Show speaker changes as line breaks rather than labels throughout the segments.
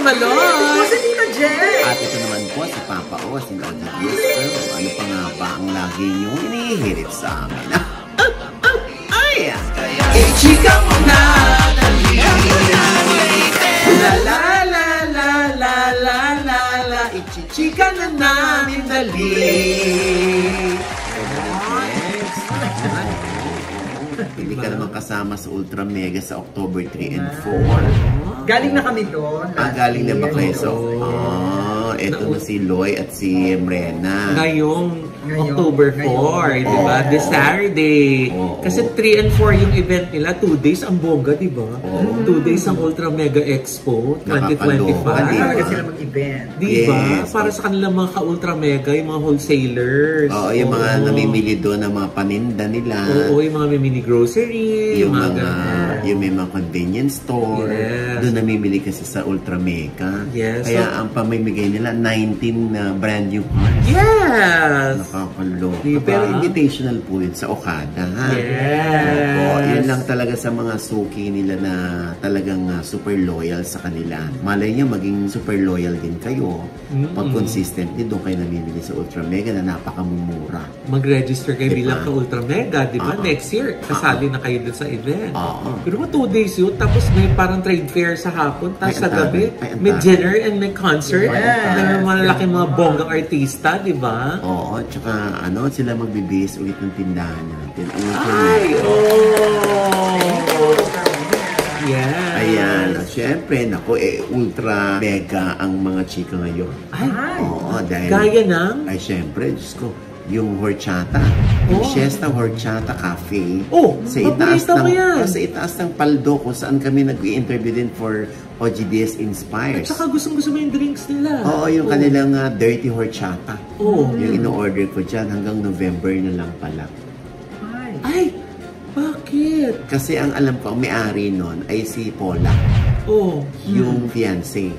Malon.
Si Tita Jen.
At ito naman po si Papa O, si Lord. Yes, sir. Ano pa nga ba ang lagi nyo inihirit sa amin? Ay!
Chika mo na, dali. La la la la la la la la. Ichichika na namin, dali.
Hindi ka naman kasama sa Ultra Mega sa October 3 and 4.
Galing na kami doon.
Galing na ba kayo? So, eto na si Loy at si Mrena.
Ngayong October 4, di ba? This Saturday. Kasi 3 and 4 yung event nila. 2 days ang bongga, di ba? 2 days ang Ultra Mega Expo 2025.
Talaga sila mag-event.
Di ba? Para sa kanilang mga ka-Ultra Mega, yung mga wholesalers.
Oo, yung mga namimili doon ng mga paninda nila.
Oo, yung mga mini grocery.
Yung may mga convenience store.
Yes.
Doon namimili kasi sa Ultra Mega.
Yes.
Kaya ang pamimigay nila, 19 brand new cars.
Yes!
Nakakaloko.
Diba?
Pero invitational po yun sa Okada, ha?
Yes!
Opo, yun lang talaga sa mga suki nila na talagang super loyal sa kanila. Malay nyo, maging super loyal din kayo. Pag consistently, doon kayo namimili sa Ultra Mega na napakamumura.
Mag-register kayo bilang ka-Ultra Mega, di ba? Next year, kasali na kayo dun sa event. Pero 2 days yun, tapos may parang trade fair sa hapon, tapos sa gabi, may dinner and may concert. May malalaking mga bonggang artista, di ba?
Oo, tsaka sila magbibihis ulit ng tindahan natin.
Ay, yeah.
Ayan, syempre, Ultra Mega ang mga chika ngayon.
Ay,
oo, dahil...
Gaya ng?
Ay, syempre, Diyos ko, yung Horchata. Yung Siesta Horchata Cafe. Sa itaas ng Paldo kung saan kami nag-i-interview din for OGDS Inspires.
At saka gustong-gusto mo yung drinks nila.
Oo, yung kanilang Dirty Horchata. Yung ino-order ko dyan hanggang November na lang pala.
Ay, bakit?
Kasi ang alam ko, ang may-ari nun ay si Paula. Yung fiancé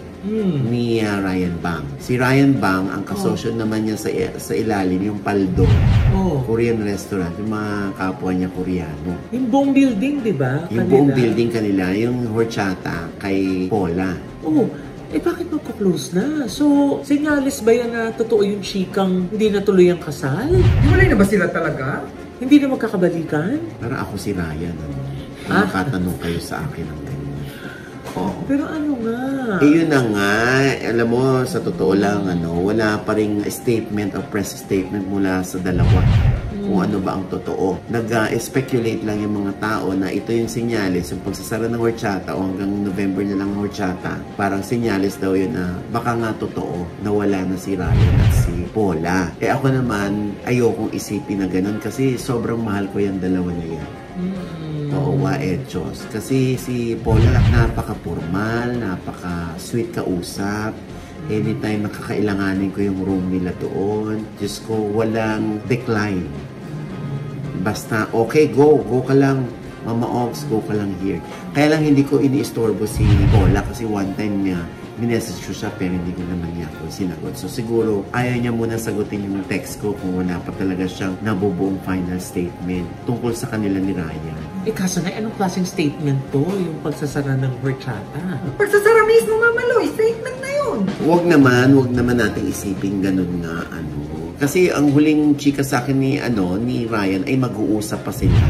ni Ryan Bang. Si Ryan Bang, ang kasosyo naman niya sa ilalim, yung Paldo. Korean restaurant, yung mga kapwa niya Koreano.
Yung buong building, di ba?
Yung buong building kanila, yung Horchata kay Paula.
Bakit magko-close na? So, senyales ba yan na totoo yung chikang hindi natuloy ang kasal?
Hiwalay na ba sila talaga?
Hindi na magkakabalikan?
Para ako si Ryan. Makatanong kayo sa akin ng ganyan.
Pero ano nga?
Yun na nga. Alam mo, sa totoo lang, wala pa ring statement o press statement mula sa dalawa. Kung ano ba ang totoo. Nag-speculate lang yung mga tao na ito yung senyales, yung pagsasara ng Horchata o hanggang November na lang ng Horchata. Parang senyales daw yun na baka nga totoo na wala na si Ryan at si Paula. Ako naman, ayokong isipin na ganun kasi sobrang mahal ko yung dalawa na yan. Hechos. Kasi si Paula napaka-formal, napaka-sweet kausap. Anytime nakakailanganin ko yung room nila doon, Diyos ko, walang decline. Basta, okay, go ka lang. Mama Ogs, go ka lang here. Kaya lang hindi ko ini-istorbo si Paula kasi one time niya, minessage ko siya pero hindi ko naman niya ako sinagot. So siguro, ayaw niya muna sagutin yung text ko kung wala pa talaga siyang nabubuong final statement tungkol sa kanila ni Ryan.
Kaso na, anong klaseng statement to? Yung pagsasara ng Horchata?
Pagsasara mismo, Mama Loy, statement na yun.
Wag naman nating isipin ganun nga, Kasi ang huling chika sa akin ni Ryan ay mag-uusap pa sila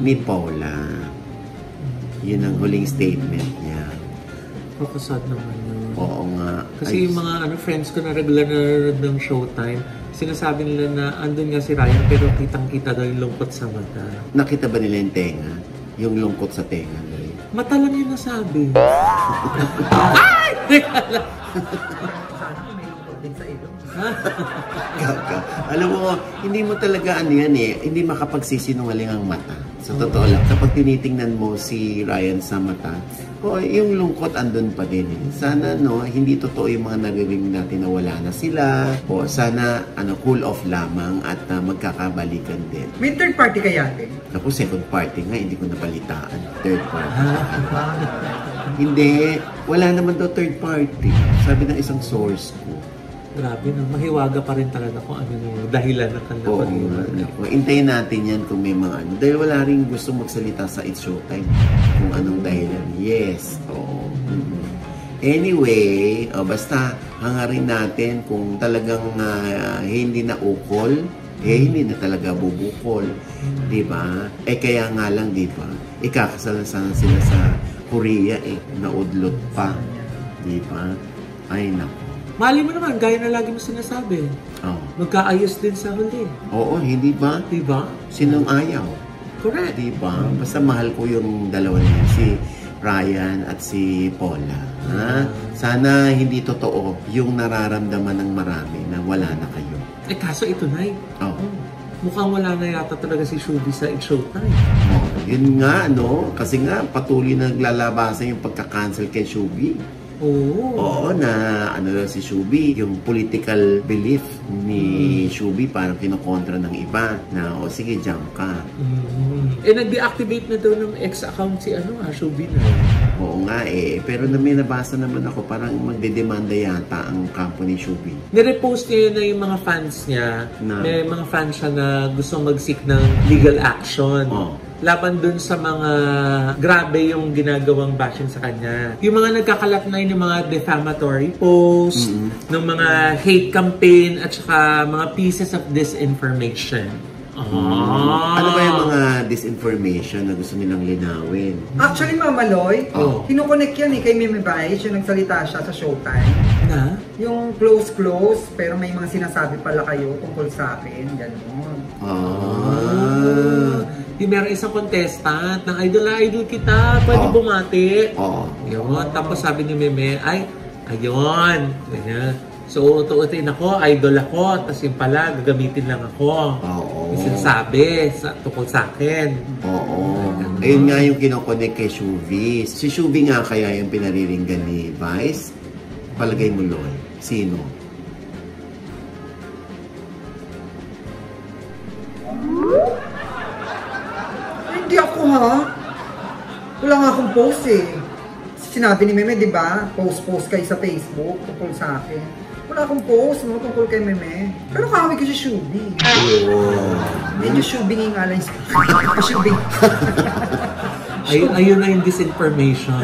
ni Paula. Yun ang huling statement niya.
Kakasad naman yun.
Oo nga.
Kasi yung mga friends ko na regular na nanonood ng Showtime, sinasabi nila na andun nga si Ryan pero kitang-kita daw yung lungkot sa mata.
Nakita ba nila yung tenga? Yung lungkot sa tenga?
Mata lang yung nasabi. Ay!
Alam mo, hindi mo talaga hindi makapagsisinungaling ang mata. Sa totoo lang, kapag tinitingnan mo si Ryan sa mata, yung lungkot andun pa din. Sana hindi totoo yung mga nagawin natin na wala na sila. O sana cool off lamang at magkakabalikan din.
May third party kaya din?
Ako, second party nga, hindi ko nabalitaan. Third party. Hindi, wala naman daw third party. Sabi ng isang source ko.
Grabe, mahiwaga pa rin talaga kung ano yung dahilan ng kanilang pag-iwag.
Hintayin natin yan kung may mga Dahil wala rin gusto magsalita sa It's Showtime kung anong dahilan. Yes. Oo. Anyway, basta hangarin natin kung talagang hindi na ukol, hindi na talaga bubukol. Di ba? Kaya nga lang, di ba? Ikakasal sana sila sa Korea, naudlot pa. Di ba? Ay, naku.
Mali mo naman, gaya na lagi mo sinasabi. Magkaayos din sa huli.
Oo, hindi ba?
Di ba?
Sinong ayaw?
Correct.
Di ba? Basta mahal ko yung dalawa niya, si Ryan at si Paula. Sana hindi totoo yung nararamdaman ng marami na wala na kayo.
Kaso ito na mukhang wala na yata talaga si Shubi sa It's Showtime.
Yun nga, no? Kasi nga, patuloy na naglalabasan yung pagka-cancel kay Shubi. Oo, na si Shubi, yung political belief ni Shubi parang kinokontra ng iba na, sige, jump ka.
Nag-deactivate na daw ng ex-account si Shubi na.
Oo nga pero may nabasa naman ako parang magdedemanda yata ang company Shubi.
Nirepost niya na yung mga fans niya. May mga fans siya na gusto mag-seek ng legal action. Laban dun sa mga grabe yung ginagawang bashing sa kanya. Yung mga nagkakalat na yung mga defamatory posts, ng mga hate campaign, at saka mga pieces of disinformation.
Ano ba yung mga disinformation na gusto nilang linawin?
Actually, Mama Loy, kinukonek yan kay Meme Vice, yung nagsalita siya sa Showtime.
Na?
Yung close, pero may mga sinasabi pala kayo tungkol sa akin, gano'n.
Meron isang contestant ng idol kita, pwede bumati. Yun, tapos sabi ni Meme, ayun. Ganyan. So, utuutin ako, idol ako, tapos yung pala, gagamitin lang ako. Yung sinasabi tungkol sa akin. Ayun nga yung kinokonek kay Shubi. Si Shubi nga kaya yung pinariringgan ni Vice. Palagay mo, Loy, sino?
Hindi ako, ha? Wala nga akong post Sinabi ni Meme, di ba? Post kayo sa Facebook tungkol sa akin. Wala akong post, tungkol kay Meme. Pero kawin ko si Shubi. Medyo Shubi nga lang sa Shubi.
Ayun na yung disinformation.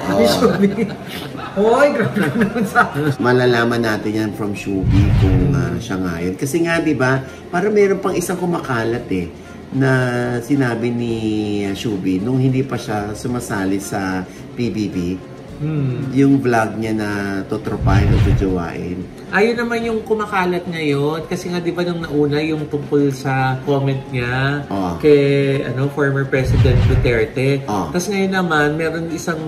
Yung Shubi. Hoy, grabe naman sa
malalaman natin yan from Shubi kung siya nga yun. Kasi nga, di ba, para meron pang isang kumakalat na sinabi ni Shubi nung hindi pa siya sumasali sa PBB, yung vlog niya na totropahin o tujuwain. Ayun naman yung kumakalat ngayon kasi nga di ba nung nauna yung tungkol sa comment niya kay former President Duterte. Tapos ngayon naman meron isang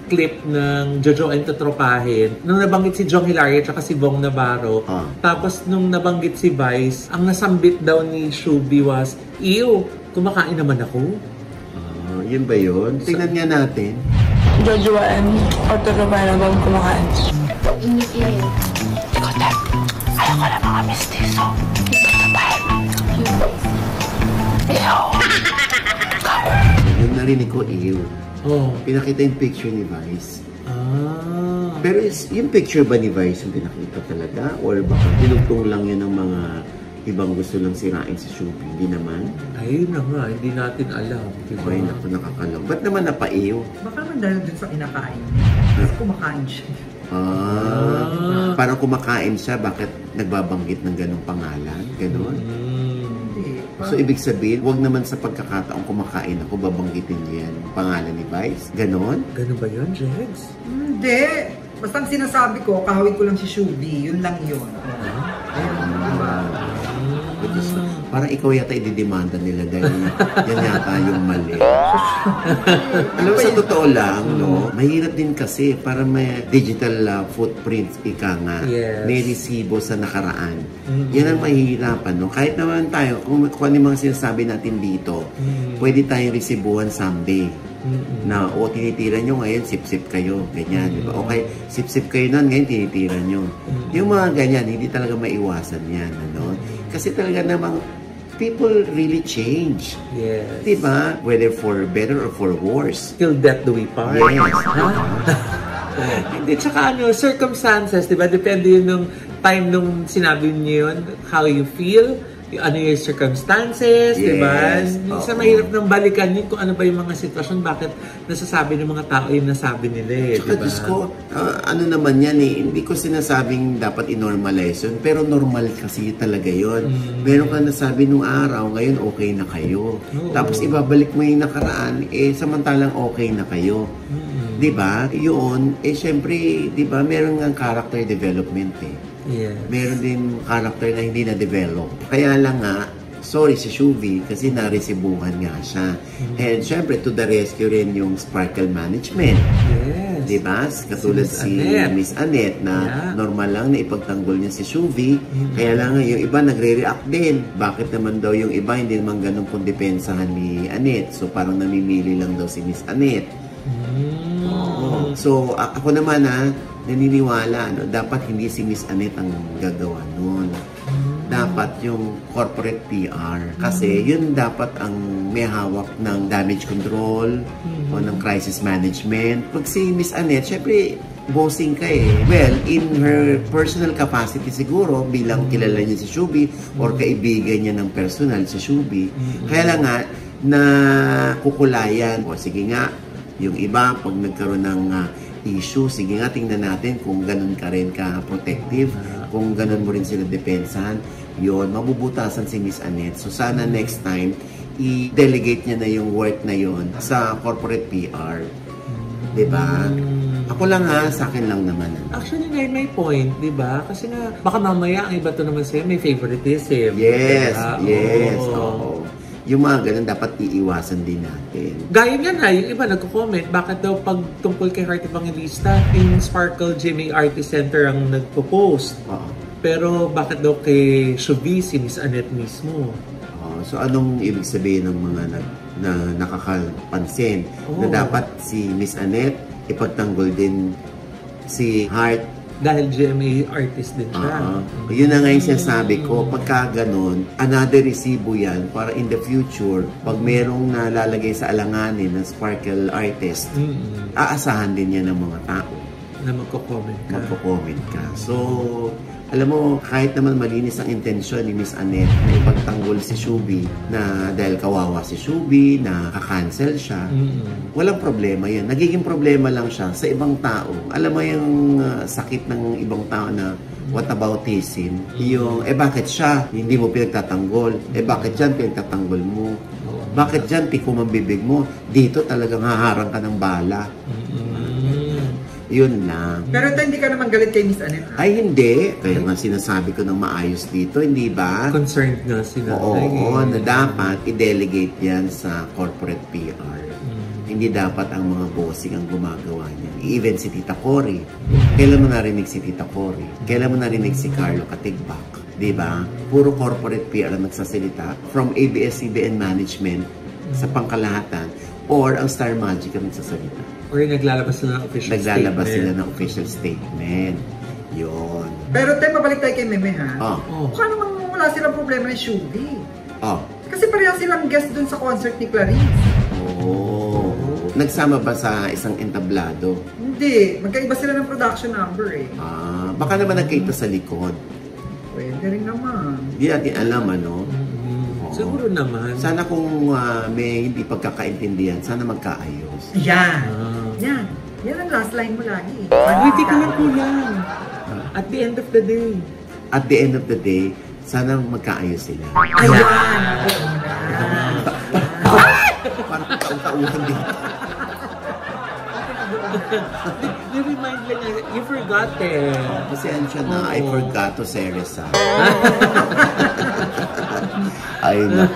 clip ng Jojo and Totropahin nung nabanggit si Jong Hilario at si Bong Navarro. Tapos nung nabanggit si Vice, ang nasambit daw ni Shubi was, "Ew, kumakain naman ako." Yun ba yun? Tingnan nga natin.
Jojo and Totropahin na bang kumakain? Ikaw, Dad. Alam ko na mga mestizo. Totropahin. Ew.
Yung narinig ko, ew. Pinakita yung picture ni Vice. Pero yung picture ba ni Vice yung pinakita talaga? Or baka pinugtong lang yun ng mga ibang gusto lang sirain si Shubi? Hindi naman? Ayun na nga, hindi natin alam. Ay, naku, nakakalang. Ba't naman napaiyo?
Baka naman dahil dun sa kinakain niya. Kasi kumakain siya.
Parang kumakain siya, bakit nagbabanggit ng ganong pangalan? Ganon? So, ibig sabihin, wag naman sa pagkakataong kumakain ako, babanggitin niya yan pangalan ni Vice? Ganon? Ganon ba yun, Jegs?
Hindi. Basta ang sinasabi ko, kahawig ko lang si Shubi. Yun lang yun.
Parang ikaw yata ididemanda nila dahil yan yata yung mali. Alam mo, sa totoo lang, mahirap din kasi para may digital footprint, ika nga. May resibo sa nakaraan. Yan ang mahihirapan, Kahit naman tayo, kung ano yung mga sinasabi natin dito, pwede tayong resibuhan someday. Na, tinitira nyo ngayon, sip-sip kayo, ganyan, di ba? Okay, sip-sip kayo nun, ngayon tinitira nyo. Yung mga ganyan, hindi talaga maiwasan yan, Kasi talaga namang, people really change. Yes. Di ba? Whether for better or for worse. Till death do we part. Yes. Hindi, tsaka circumstances, di ba? Depende yun nung time nung sinabi niyo yun, how you feel,
ano yung circumstances, di ba? Minsan mahirap nang balikan yun kung ano ba yung mga sitwasyon, bakit nasasabi ng mga tao yung nasabi nila eh,
tsaka,
diba?
Diyos ko, ano naman yan eh, hindi ko sinasabing dapat i-normalize yun, pero normal kasi talaga yun. Meron ka nasabi nung araw, ngayon okay na kayo. Tapos ibabalik mo yung nakaraan, eh samantalang okay na kayo. Diba? Yun, eh syempre, diba, meron ng character development eh.
Yes.
Meron din character na hindi na-develop. Kaya lang nga, sorry si Shuvi kasi naresibuhan nga siya. And syempre, to the rescue rin yung Sparkle Management.
Yes.
Diba? Katulad si Miss Annette na normal lang na ipagtanggol niya si Shuvi. Kaya lang nga, yung iba nagre-react din. Bakit naman daw yung iba hindi naman ganun kung depensahan ni Annette? So parang namimili lang daw si Miss Annette. So ako naman naniniwala, dapat hindi si Miss Annette ang gagawa nun. Dapat yung corporate PR. Kasi yun dapat ang may hawak ng damage control o ng crisis management. Pag si Miss Annette, syempre, bossing ka eh. Well, in her personal capacity siguro, bilang kilala niya si Shubi or kaibigan niya ng personal si Shubi. Kaya lang nga, na kukulayan. O sige nga, yung iba, pag nagkaroon ng issue, sige nga, tingnan natin kung ganun ka rin ka-protective, kung ganun mo rin sila depensahan, yun, mabubutasan si Miss Annette. So, sana next time, i-delegate niya na yung work na yun sa corporate PR. Diba? Ako lang sa akin lang naman.
Actually, may point, diba? Kasi nga, baka mamaya, ang iba to naman sa'yo, may favoritism.
Yes, yes.
Oo.
Yung mga ganun, dapat iiwasan din natin.
Gaya nga na, yung iba nagko-comment, bakit daw pag tungkol kay Heart Evangelista, yung Sparkle GMA Artist Center ang nagpo-post. Pero bakit daw kay Shuvi, si Miss Annette mismo?
So anong ibig sabihin ng mga na nakakapansin? Na dapat si Miss Annette ipagtanggol din si Heart
dahil GMA artist din siya.
Yun na nga yung sinasabi ko, pagka ganun, another resibo yan para in the future, pag merong nalalagay sa alanganin ng Sparkle artist, aasahan din yan ng mga tao.
Na magko-comment ka.
So, alam mo, kahit naman malinis ang intensyon ni Miss Annette na ipagtanggol si Shubi na dahil kawawa si Shubi, na kakancel siya, walang problema yan. Nagiging problema lang siya sa ibang tao. Alam mo yung sakit ng ibang tao na whataboutism, yung, bakit siya hindi mo pinagtatanggol? Bakit yan pinagtatanggol mo? Bakit dyan tikom ang bibig mo? Dito talagang haharang ka ng bala. Yun lang.
Pero hindi ka naman galit kay Miss Annette?
Ay, hindi. Kaya nga sinasabi ko ng maayos dito, hindi ba?
Concerned nga sila.
Oo, na dapat i-delegate yan sa corporate PR. Hindi dapat ang mga bossing ang gumagawa niyan. Even si Tita Cory. Kailan mo narinig si Tita Cory? Kailan mo narinig si Carlo Katigbak? Diba? Puro corporate PR ang nagsasalita from ABS-CBN management sa pangkalahatan or ang Star Magic ang nagsasalita.
Or naglalabas sila ng official statement.
Naglalabas sila ng official statement. Yun.
Pero tayo, mabalik tayo kay Meme ha.
Oh.
Namang wala silang problema ni Shubi.
Oh.
Kasi parehas silang guest dun sa concert ni Clarice.
Oh. Nagsama ba sa isang entablado?
Hindi. Magkaiba sila ng production number eh.
Baka naman nagkita sa likod.
Pwede rin naman.
Hindi natin alam, ano?
Siguro naman.
Sana kung may hindi pagkakaintindihan, sana magkaayos.
Yan. Yan. Yan ang last line mo lagi.
Hindi ko lang kulang. At the end of the day.
At the end of the day, sana magkaayos sila.
Ayan.
Parang tauhan din.
You remind me, you forgot eh.
Pasensya na, I forgot to say Reza. Ay na.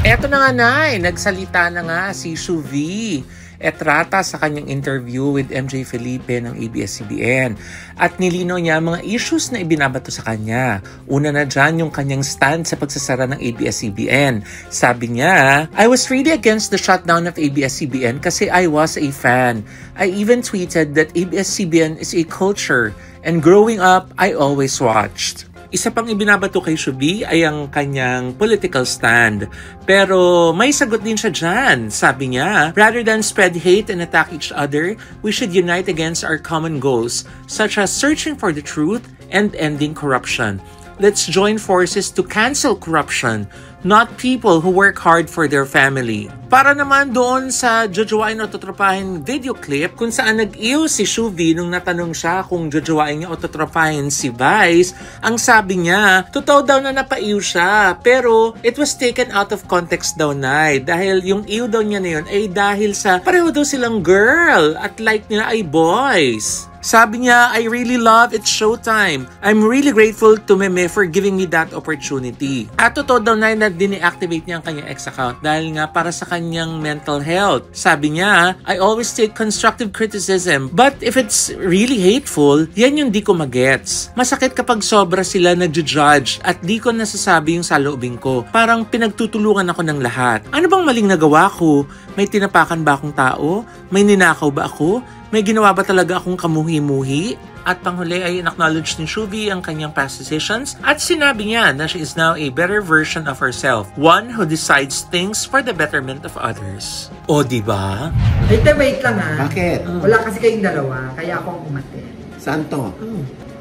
Eto na nga nagsalita na nga si Shuvi Etrata sa kanyang interview with MJ Felipe ng ABS-CBN. At nilinaw niya mga issues na ibinabato sa kanya. Una na dyan yung kanyang stand sa pagsasara ng ABS-CBN. Sabi niya, I was really against the shutdown of ABS-CBN kasi I was a fan. I even tweeted that ABS-CBN is a culture and growing up, I always watched. Isa pang ibinabato kay Shubi ay ang kanyang political stand. Pero may sagot din siya dyan. Sabi niya, rather than spread hate and attack each other, we should unite against our common goals, such as searching for the truth and ending corruption. let's join forces to cancel corruption, not people who work hard for their family. Para naman doon sa jojowain o totropahin video clip kung saan nag-iw si Shuvi nung natanong siya kung jojowain niya o totropahin si Vice, ang sabi niya, totoo daw na napaiw siya, pero it was taken out of context daw na dahil yung iw daw niya na yun ay dahil sa pareho daw silang girl at like nila ay boys. Sabi niya, I really love It's Showtime. I'm really grateful to Meme for giving me that opportunity. At totoo daw na dine-activate niya ang kanyang ex account dahil nga para sa kanyang mental health. Sabi niya, I always take constructive criticism, but if it's really hateful, yan yung di ko magets. Masakit kapag sobra sila nagja-judge at di ko nasasabi yung saloobin ko. Parang pinagtutulungan ako ng lahat. Ano bang maling nagawa ko? May tinapakan ba akong tao? May ninakaw ba ako? May ginawa ba talaga akong kamuhi-muhi? At panghuli ay in-acknowledge ni Shuvi ang kanyang past decisions at sinabi niya na she is now a better version of herself, one who decides things for the betterment of others. O, diba?
Wait lang ha.
Bakit?
Wala kasi kayong dalawa, kaya ako ang umaten.
Saan to?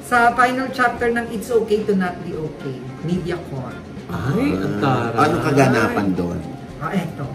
Sa final chapter ng It's Okay to Not Be Okay, MediaCon.
Ay, ang taray.
Ano kaganapan doon?
Eto.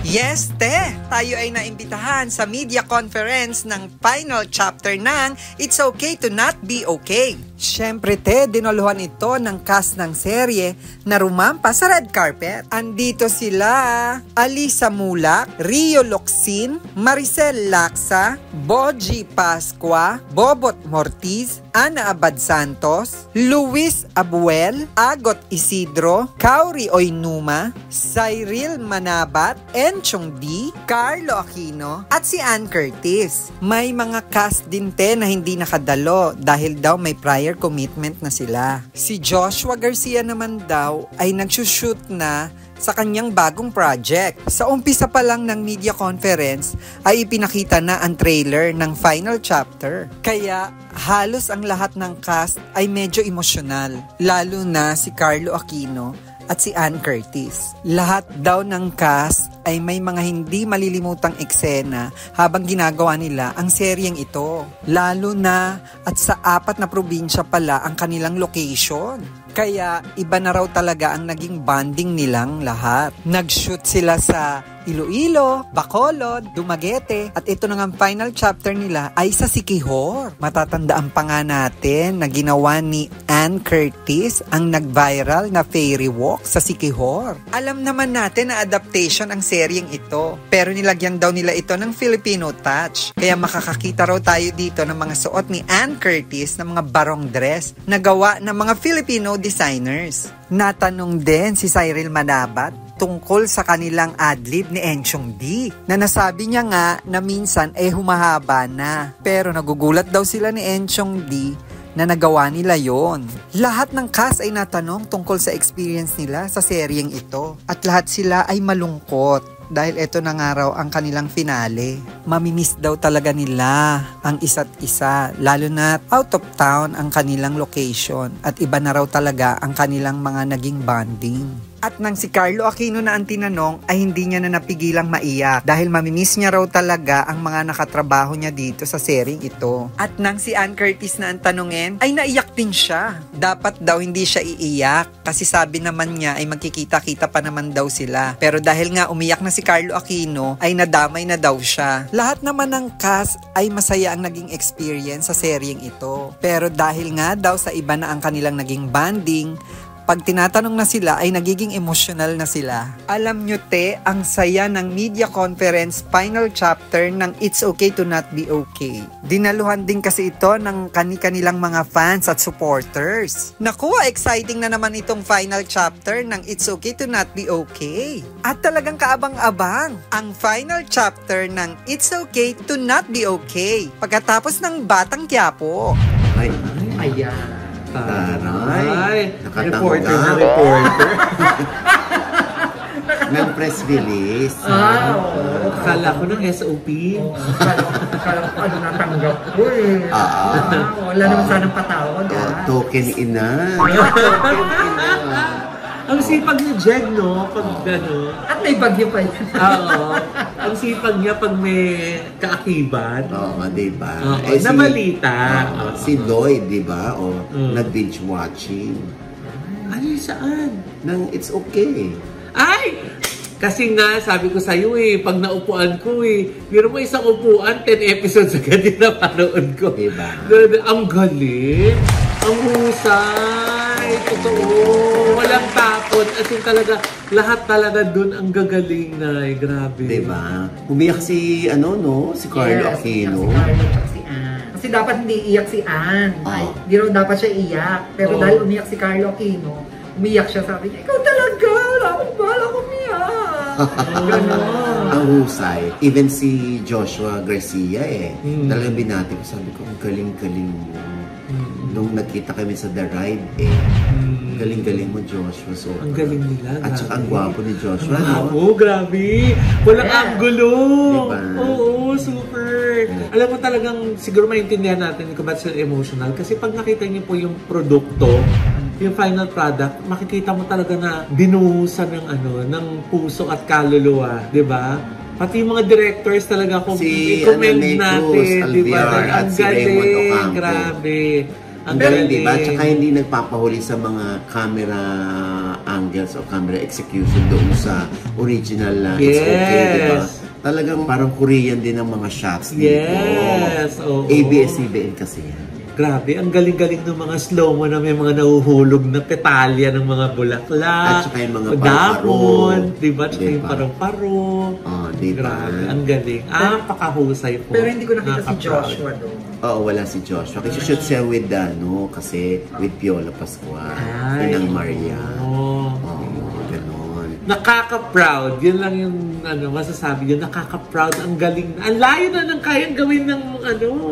Yes, te! Tayo ay naimbitahan sa media conference ng final chapter ng It's Okay to Not Be Okay. Siyempre, te, dinoluhan ito ng cast ng serye na rumampa sa red carpet. Andito sila, Alisa Mulak, Rio Locsin, Maricel Laksa, Boji Pascua, Bobot Mortiz, Ana Abad Santos, Luis Abuel, Agot Isidro, Kauri Oynuma, Cyril Manabat, Enchong D, Carlo Aquino, at si Ann Curtis. May mga cast din te na hindi nakadalo dahil daw may prior commitment na sila. Si Joshua Garcia naman daw ay nagsushoot na sa kanyang bagong project. Sa umpisa pa lang ng media conference ay ipinakita na ang trailer ng final chapter. Kaya halos ang lahat ng cast ay medyo emosyonal, lalo na si Carlo Aquino at si Ann Curtis. Lahat daw ng cast ay may mga hindi malilimutang eksena habang ginagawa nila ang seryeng ito. Lalo na at sa 4 na probinsya pala ang kanilang location. Kaya iba na raw talaga ang naging bonding nilang lahat. Nag-shoot sila sa Iloilo, Bacolod, Dumaguete, at ito na nga final chapter nila ay sa Siquijor. Matatandaan pa nga natin na ginawa ni Ann Curtis ang nag-viral na fairy walk sa Siquijor. Alam naman natin na adaptation ang seryeng ito, pero nilagyan daw nila ito ng Filipino touch. Kaya makakakita raw tayo dito ng mga suot ni Ann Curtis na mga barong dress na gawa ng mga Filipino designers. Natanong din si Cyril Manabat tungkol sa kanilang adlib ni Enchong D na nasabi niya nga na minsan humahaba na. Pero nagugulat daw sila ni Enchong D na nagawa nila yon. Lahat ng cast ay natanong tungkol sa experience nila sa seryeng ito at lahat sila ay malungkot dahil ito na nga raw ang kanilang finale. Mamimiss daw talaga nila ang isa't isa, lalo na out of town ang kanilang location at iba na raw talaga ang kanilang mga naging bonding. At nang si Carlo Aquino na ang tinanong ay hindi niya na napigilang maiyak dahil mamimiss niya raw talaga ang mga nakatrabaho niya dito sa seryeng ito. At nang si Ann Curtis na ang tanungin ay naiyak din siya. Dapat daw hindi siya iiyak kasi sabi naman niya ay magkikita-kita pa naman daw sila. Pero dahil nga umiyak na si Carlo Aquino ay nadamay na daw siya. Lahat naman ng cast ay masaya ang naging experience sa seryeng ito. Pero dahil nga daw sa iba na ang kanilang naging bonding, pag tinatanong na sila ay nagiging emotional na sila. Alam nyo te, ang saya ng media conference final chapter ng It's Okay to Not Be Okay. Dinaluhan din kasi ito ng kani-kanilang mga fans at supporters. Naku, exciting na naman itong final chapter ng It's Okay to Not Be Okay. At talagang kaabang-abang ang final chapter ng It's Okay to Not Be Okay pagkatapos ng Batang Quiapo.
Ayan.
Taray.
Nakatanggap.
Reporter na reporter.
Ng press release.
Oo.
Akala ko ng SOP.
Akala ko ano natanggap ko eh. Wala naman sanang patawag.
Token ina.
Ang sipag ni Jed, no? Pag gano'n.
At may bagyo pa yan.
Oo. Ang sipag niya pag may kaakibat.
Oo, diba?
Na balita.
Si Lloyd, diba? O nag-binge watching.
Ano yung saan?
Nang It's Okay.
Ay! Kasi nga, sabi ko sa'yo pag naupuan ko biro mo isang upuan, 10 episodes agad din napanood ko.
Diba?
Ang galing! Ang husay! Totoo! Walang tapon. As in talaga, lahat talaga dun ang gagaling na grabe.
Diba? Umiyak si, si Carlo Aquino.
Si Carlo at si Ann. Kasi dapat hindi iyak si Ann. Hindi raw dapat siya iyak. Pero dahil umiyak si Carlo Aquino, umiyak siya, sabi niya, ikaw talaga! Wala akong bala umiyak!
Ang husay. Even si Joshua Garcia talagang binati ko. Sabi ko, ang galing-galing mo. Nung nagkita kami sa The Ride galing-galing mo, Joshua. So,
ang galing nila.
At saka ang gwapo ni Joshua,
Oo, grabe. Walang anggulo.
Diba?
Oo, super. Alam mo talagang, siguro maintindihan natin kung ba't sila emotional. Kasi pag nakita niyo po yung produkto, yung final product, makikita mo talaga na binuhusan ng puso at kaluluwa, 'di ba? Pati yung mga directors talaga kung i-comment natin, 'di ba? Ang galing, grabe. Ang galing,
diba? Tsaka hindi nagpapahuli sa mga camera angles o camera execution doon sa original It's Okay, diba? Talagang parang Korean din ang mga shots dito.
Yes, oo.
ABS-CBN kasi yan.
Grabe, ang galing-galing ng mga slow-mo na may mga nahuhulog na petalya ng mga bulaklak.
At saka yung mga
damon, diba? Tsaka yung parang-paro.
Diba?
Grabe, ang galing. Pakahusay po.
Pero hindi ko nakita si Joshua doon.
Oo, wala si Joshua. Kasi shoot siya with kasi with Piolo Pascual. Inang Maria.
Nakaka-proud. Yun lang yung masasabi yun. Nakaka-proud. Ang galing. Ang layo na ng kayang gawin ng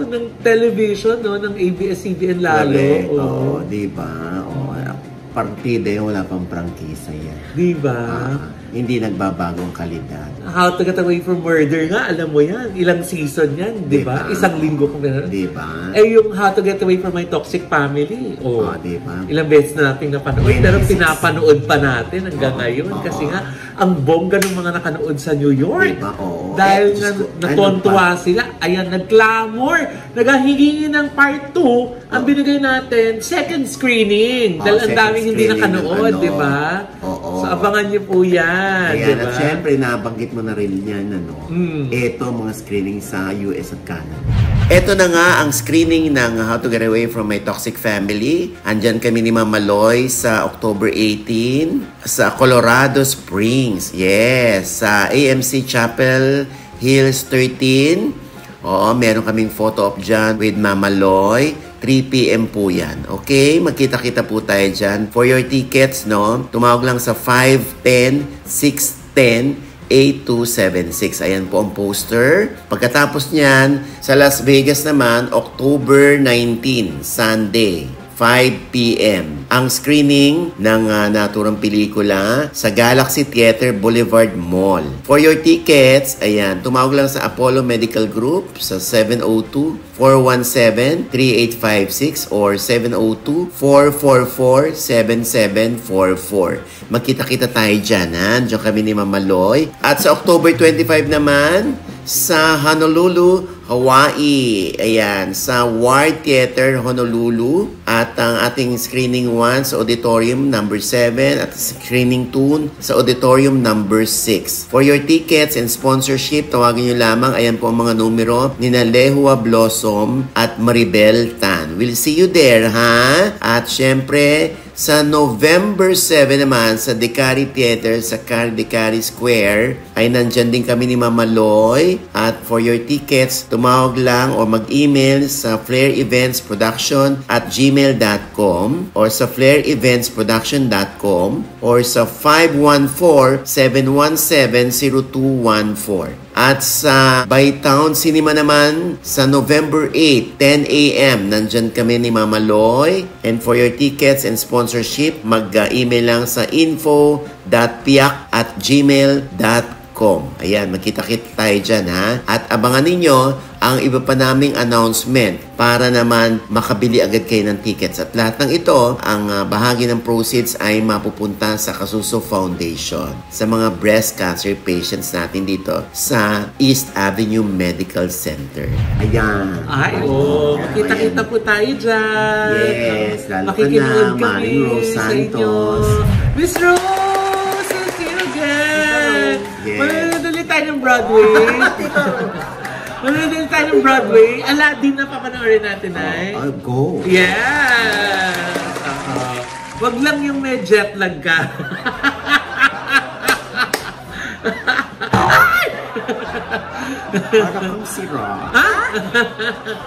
ng television, ng ABS-CBN lalo.
Oo, diba? Partida yung wala pang prangkisa yan.
Diba?
Hindi nagbabagong kalidad.
How to Get Away from Murder nga, alam mo yan. Ilang season yan, diba? Isang linggo kung meron.
Diba?
Yung How to Get Away from My Toxic Family.
Diba?
Ilang beses na natin napanood. Pero pinapanood pa natin hanggang ngayon. Kasi nga, ang bongga ng mga nakanood sa New York.
Diba?
Dahil natontuwa sila. Ayan, nag-clamor. Naghahingi ng part 2. Ang binigay natin, second screening. Dahil ang daming hindi nakanood, diba? So, abangan niyo po yan.
Ayan,
diba?
at syempre, nabanggit mo na rin yan, Ito, mga screening sa US at Canada. Ito na nga ang screening ng How to Get Away from My Toxic Family. Andyan kami ni Mama Loy sa October 18 sa Colorado Springs. Yes, sa AMC Chapel Hills 13. Oo, meron kaming photo op dyan with Mama Loy. 3 p.m. po yan. Okay? Magkita-kita po tayo dyan. For your tickets, tumawag lang sa 510-610-8276. Ayan po ang poster. Pagkatapos niyan, sa Las Vegas naman, October 19, Sunday. 5 p.m. Ang screening ng naturang pelikula sa Galaxy Theater Boulevard Mall. For your tickets, ayan, tumawag lang sa Apollo Medical Group sa 702-417-3856 or 702-444-7744. Magkita-kita tayo dyan, Diyan kami ni Mama Loy. At sa October 25 naman, sa Honolulu, Hawaii. Ayan, sa Ward Theater, Honolulu. At ang ating screening 1 sa Auditorium number 7 at screening 2 sa Auditorium number 6. For your tickets and sponsorship, tawagin nyo lamang. Ayan po ang mga numero ni Lehua Blossom at Maribel Tan. We'll see you there, ha? At syempre, sa November 7 naman, sa Decari Theater, sa Decari Square, ay nandyan din kami ni Mama Loy. At for your tickets, tumawag lang o mag-email sa flaireeventsproduction@gmail.com or sa flaireeventsproduction.com or sa 514-717-0214. At sa Bytown Cinema naman, sa November 8, 10 a.m., nandyan kami ni Mama Loy. And for your tickets and sponsorship, mag-email lang sa info.piak@gmail.com. gmail.com. Ayan, magkita-kita tayo dyan, ha? At abangan ninyo ang iba pa naming announcement para naman makabili agad kayo ng tickets. At lahat ng ito, ang bahagi ng proceeds ay mapupunta sa Kasuso Foundation sa mga breast cancer patients natin dito sa East Avenue Medical Center. Ayan.
Ay, kita-kita po tayo dyan.
Yes, lalo ka
Makikinood
na,
kami
Maring Rose
sa inyo.
Santos.
Miss Rose, I'll see you again.
Yes.
Manonood ulit tayo ng Broadway. Manonood ulit tayo ng Broadway. Aladdin na papanoorin natin, ay.
Go.
Yes. Wag lang yung may jet lag ka.
Para kang si Rock.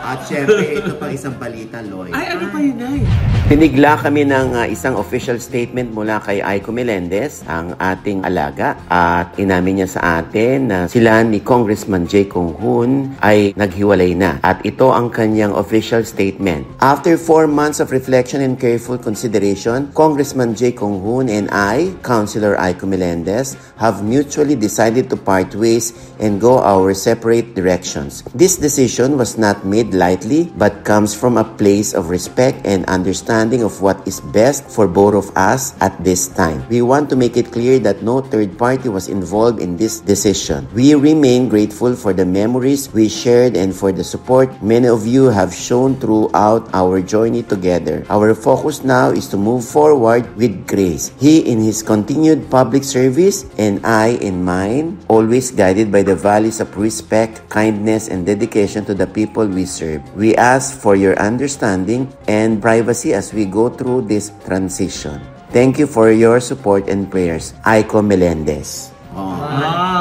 At syempre, ito pang isang balita, Lloyd.
Ay, ano pa yun, ay?
Tinigla kami ng isang official statement mula kay Aiko Melendez, ang ating alaga. At inamin niya sa atin na sila ni Congressman Jay Kong Hoon ay naghiwalay na. At ito ang kanyang official statement. After 4 months of reflection and careful consideration, Congressman Jay Kong Hoon and I, Councilor Aiko Melendez, have mutually decided to part ways and go our separate directions. This decision was not made lightly but comes from a place of respect and understanding of what is best for both of us at this time. We want to make it clear that no third party was involved in this decision. We remain grateful for the memories we shared and for the support many of you have shown throughout our journey together. Our focus now is to move forward with grace. He in his continued public service and I in mine, always guided by the values of respect, kindness, and dedication to the people we serve. We ask for your understanding and privacy as we go through this transition. Thank you for your support and prayers. Aiko Melendez.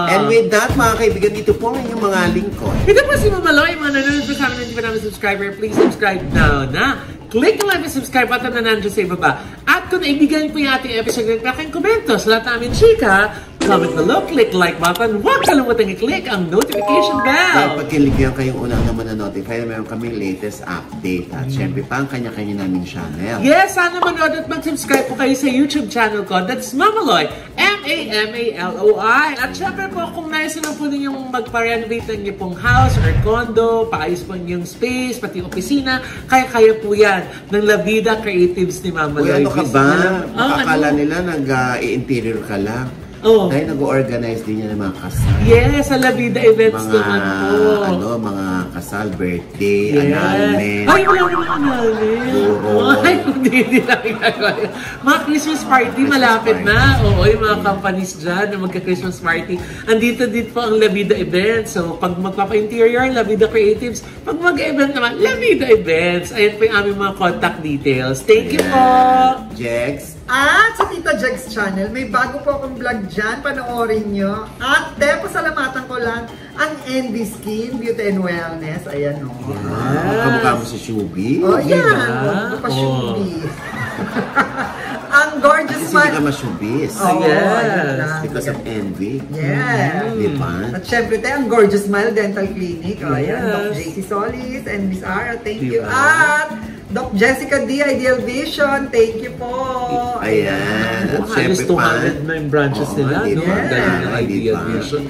And with that, mga kaibigan, dito po ang inyong mga lingkod.
Ito po si Mamaloy, mga nanonood po sa amin ng hindi pa namin subscriber. Please subscribe now na. Click the like and subscribe button na nandiyan sa ibaba. At kung naibigan po yung ating episode ng aking komento sa lahat namin, chika, comment below, click like button, huwag kalimutan i-click ang notification bell.
Dapat kiligyan kayong unang naman na notify na meron kaming latest update. At syempre pa ang kanya-kanya naming channel.
Yes, sana manood at mag-subscribe po kayo sa YouTube channel ko. That's Mamaloy, M-A-M-A-L-O-I. At syempre po, kung nais na po ninyong magpa-renovate ng inyong pong house or condo, paayos po ninyong space, pati opisina, kaya-kaya po yan ng La Vida Creatives ni Mamaloy.
Uy, ano ka ba? Akala
ano?
nila nag-interior ka lang.
Oh.
Dahil nag-organize din yan ng mga kasal.
Yes, sa La Vida events naman po.
Mga kasal, birthday, annulment.
Ay, wala naman annulment. Ay, hindi lang ginagawa. Mga Christmas party, malapit na. Oo, yung mga companies dyan na magka-Christmas party. Andito din po ang La Vida events. So, pag magpapa-interior, La Vida Creatives. Pag mag-event naman, La Vida events. Ayan po yung aming mga contact details. Thank you po!
Jex.
At sa Tita Jegs channel, may bago po akong vlog dyan. Panoorin nyo. At pasalamatan ko lang ang ND Skin Beauty and Wellness. Ayan o.
Kamukha mo si Shubi.
Oh, yan. Huwag pa Shubi. Ang gorgeous
Kasi hindi ka
smile.
masyubis.
Oh,
yes.
Because of envy.
Yeah.
Di ba?
At syempre tayo, ang Gorgeous Smile Dental Clinic. O, ayan,
Yes.
Doc JC Solis and Miss Ara, thank you.
Diba?
At Doc Jessica D, Ideal Vision, thank you po.
Ayan. At
Halos
syempre pa.
200 na yung branches
Oo,
nila,
di
no?
ba?
Ang galing ng
Di
Ideal
ba?
Vision.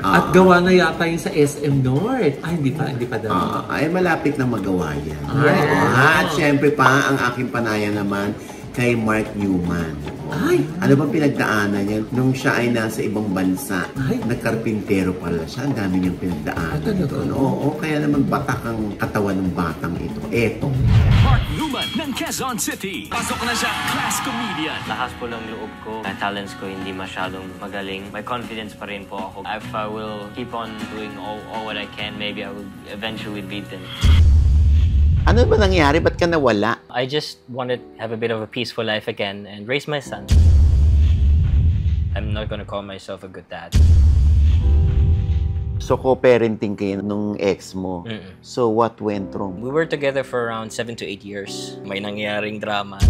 Ah.
At gawa na yata yung sa SM North. Ay, hindi pa daw.
Ay, malapit na magawa yan.
Yes.
At syempre pa, ang aking panaya naman kay Mark Newman.
Ay!
Ano bang pinagdaanan niya? Nung siya ay nasa ibang bansa,
Ay.
nagkarpintero pala siya. Ang dami niyang pinagdaanan.
Talaga?
Oo, kaya naman batak ang katawan ng batang ito. Eto.
Mark Newman ng Quezon City. Pasok na siya, class comedian.
Lakas po ng loob ko. Ang talents ko hindi masyadong magaling. May confidence pa rin po ako. If I will keep on doing all what I can, maybe I will eventually beat them.
Ano ba nangyari? Ba't ka nawala?
I just wanted to have a bit of a peaceful life again and raise my son. I'm not gonna call myself a good dad.
So, co-parenting kayo nung ex mo.
Mm-mm.
So, what went wrong?
We were together for around 7 to 8 years. May nangyaring drama.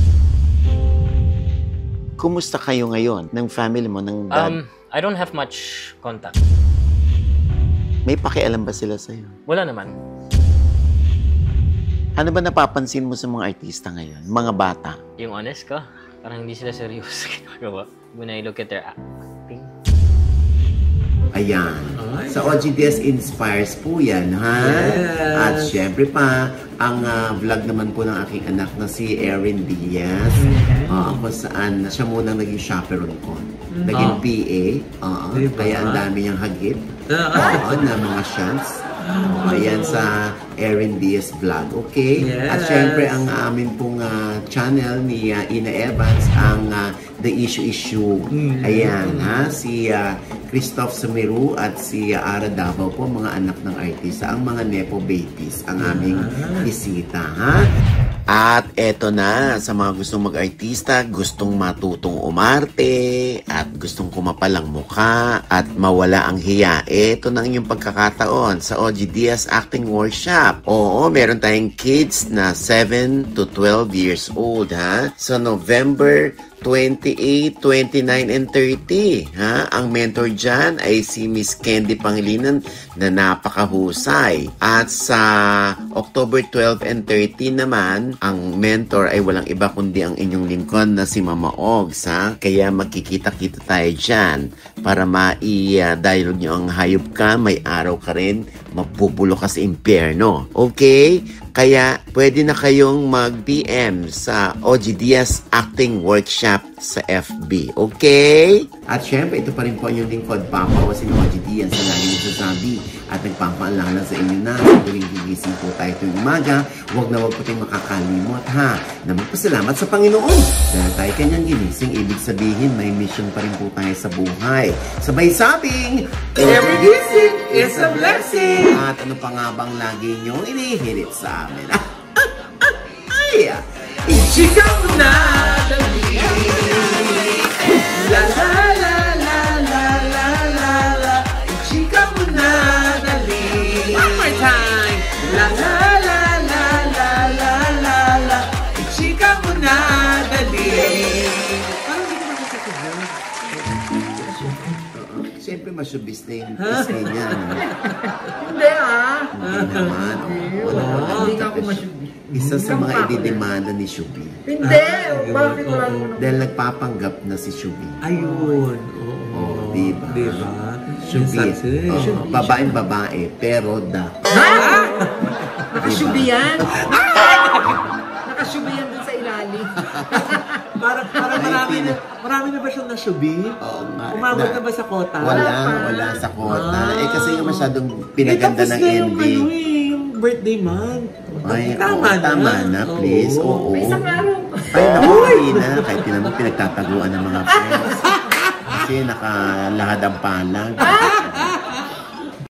Kumusta kayo ngayon ng family mo, ng dad?
I don't have much contact.
May pakialam ba sila sa'yo?
Wala naman.
Ano ba napapansin mo sa mga artista ngayon? Mga bata?
Yung honest ko, parang hindi sila seryoso ginagawa. When I look at their acting.
Ayan.
Ay.
Sa OGDS Inspires po yan, ha?
Yes.
At syempre pa, ang vlog naman po ng aking anak na si Erin Diaz. Kung saan siya munang naging chaperone ko. Naging PA.
Diba?
Kaya ang dami niyang hagip. Na mga shots. Ayan sa Erin Diaz vlog. Okay?
Yes.
At syempre, ang amin pong channel ni Ina Evans, ang The Issue. Ayan, ha? Si Christoph Sumeru at si Ara Davao po, mga anak ng artista. Ang mga Nepo babies, ang aming bisita, ha? At eto na, sa mga gustong mag-artista, gustong matutong umarte, at gustong kumapalang mukha, at mawala ang hiya. Eto na inyong pagkakataon sa OG Diaz Acting Workshop. Oo, meron tayong kids na 7 to 12 years old, ha? Sa November 28, 29, and 30. Ha? Ang mentor dyan ay si Miss Candy Pangilinan na napakahusay. At sa October 12 and 13 naman, ang mentor ay walang iba kundi ang inyong lingkod na si Mama Ogs. Ha? Kaya magkikita-kita tayo dyan para mai-dialogue nyo ang hayop ka, may araw ka rin, mapupulo ka sa impyerno. Okay? Kaya pwede na kayong mag-PM sa OG Diaz Acting Workshop sa FB. Okay? At syempre, ito pa rin po yung lingkod, Papa, si OG Diaz sa lagi nagsasabi at nagpapaalala sa inyo na tuwing gigising po tayo tuwing umaga, huwag na huwag po tayong makakalimot, ha? Na magpasalamat sa Panginoon. Dahil tayo kanyang ginising, ibig sabihin, may mission pa rin po tayo sa buhay. Sabay sabing,
Every gising is a blessing!
At ano pa nga bang lagi nyo inihirit sa amin? Ay!
Ichika mo na, dali! La la la la la la la la. Ichika mo na, dali! One more time! La la la la la la la la. Ichika mo na, dali! Parang hindi ko makasasagyan.
Siyempre, masyubis na yung kisay niya.
Hindi
Hindi naman.
Hindi nga ako masyubi.
Isa sa mga ididemanda ni Shubi.
Hindi! Bakit wala naman ako?
Dahil nagpapanggap na si Shubi.
Ayun.
Oo, diba?
Diba?
Shubi. Babaeng babae, pero da.
Nakashubi yan? Nakashubi yan dun sa ilalim.
Parang marami na ba siyang nashubi?
Oo nga.
Umabot na ba sa kota?
Wala sa kota. Kasi yung masyadong pinaganda ng ending.
Yung birthday month.
Ay,
tama
na, please. Oo.
May isang araw.
Ay, naku, hindi na. Kahit pinagtataguan ng mga friends. Kasi nakalahad ang palag.